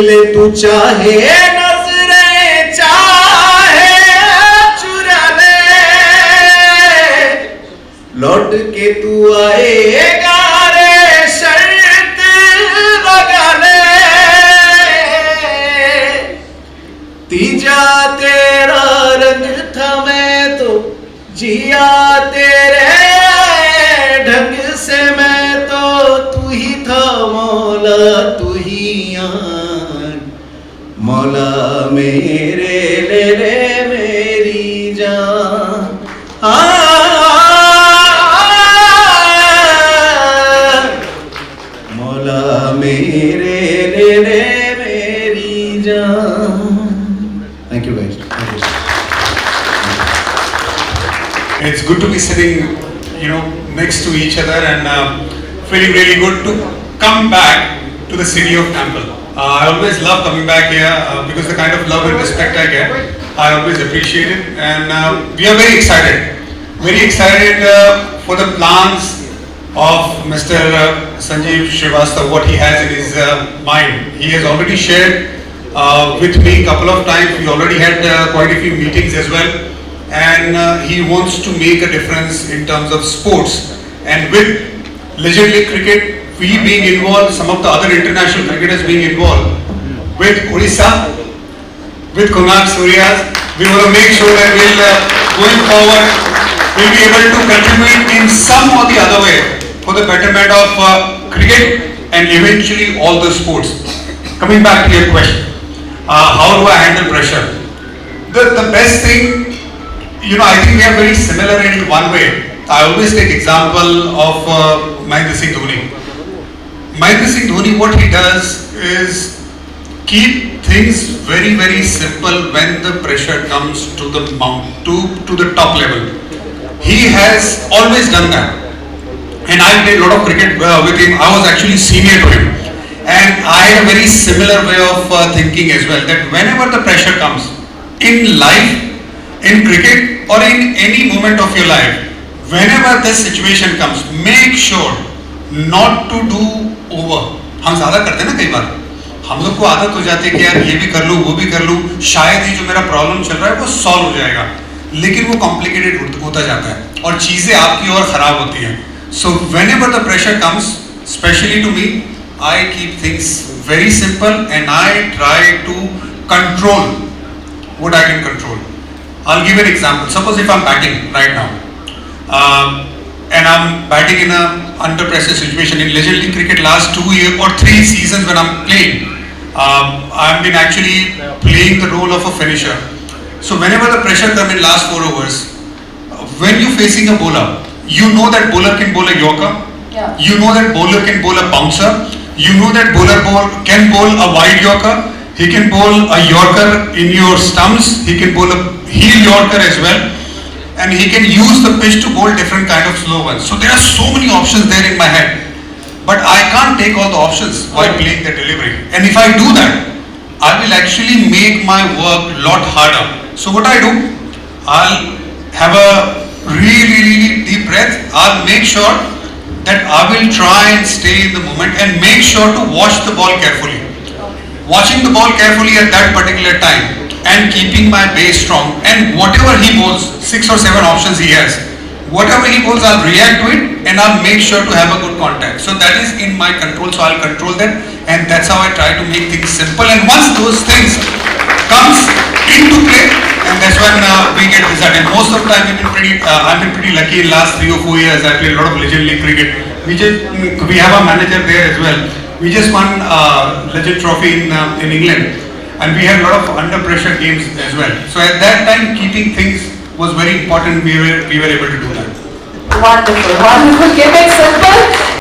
ले तू चाहे नजरें चाहे चुरा ले, लौट के तू आएगा रे शर्त लगा ले। तीजा तेरा रंग था मैं तो जिया तेरे ढंग से, मैं तो तू ही था मौला तू ही आन, मौला मेरे ले ले मेरी जान। मौला मेरे ले ले मेरी जान। Thank you guys. It's good to be sitting, next to each other and feeling really good to come back to the city of Temple. I always love coming back here because the kind of love and respect I get, I always appreciate it, and we are very excited for the plans of Mr. Sanjeev Srivastava, what he has in his mind. He has already shared with me a couple of times. We already had quite a few meetings as well, and he wants to make a difference in terms of sports. And with Legend League Cricket, we being involved, some of the other international cricketers being involved, with Odisha, with Kunal Suryas, we want to make sure that going forward, we'll be able to contribute in some or the other way for the betterment of cricket and eventually all the sports. Coming back to your question, how do I handle pressure? The best thing, I think we are very similar in one way. I always take example of Mahendra Singh Dhoni. Mahendra Singh Dhoni, what he does is keep things very, very simple when the pressure comes to the to the top level. He has always done that. And I played a lot of cricket with him. I was actually senior to him. And I had a very similar way of thinking as well, that whenever the pressure comes in life, in cricket or in any moment of your life, whenever this situation comes, make sure not to do over. हम ज़्यादा करते हैं ना कई बार, हम लोग को आदत हो जाती है कि यार ये भी कर लूँ वो भी कर लूँ, शायद ये जो मेरा प्रॉब्लम चल रहा है वो सॉल्व हो जाएगा, लेकिन वो कॉम्प्लिकेटेड होता जाता है और चीज़ें आपकी और ख़राब होती हैं. So whenever the pressure comes, especially to me, I keep things very simple and I try to control what I can control. I'll give an example. Suppose if I'm batting right now, and I'm batting in a under pressure situation in Legend League Cricket last 2 years or 3 seasons when I'm playing, I've been actually playing the role of a finisher. So whenever the pressure comes in last 4 overs, when you're facing a bowler, you know that bowler can bowl a yorker, you know that bowler can bowl a bouncer, you know that bowler can bowl a wide yorker, he can bowl a yorker in your stumps, he can bowl a heel yorker as well, and he can use the pitch to bowl different kind of slow ones. So there are so many options there in my head, but I can't take all the options while playing the delivery. And if I do that, I will actually make my work lot harder. So what I do, I'll have a really deep breath. I'll make sure that I will try and stay in the moment and make sure to watch the ball carefully. Watching the ball carefully at that particular time and keeping my base strong, and whatever he bowls, 6 or 7 options he has, whatever he bowls, I'll react to it and I'll make sure to have a good contact. So that is in my control, so I'll control that, and that's how I try to make things simple. And once those things comes into play, and that's when we get result. And most of the time I've been pretty lucky in last 3 or 4 years. I played a lot of Legend League Cricket. We have a manager there as well. We just won Legend Trophy in England, and we had a lot of under pressure games as well. So at that time, keeping things was very important. We were able to do that. Wonderful. Keep it simple.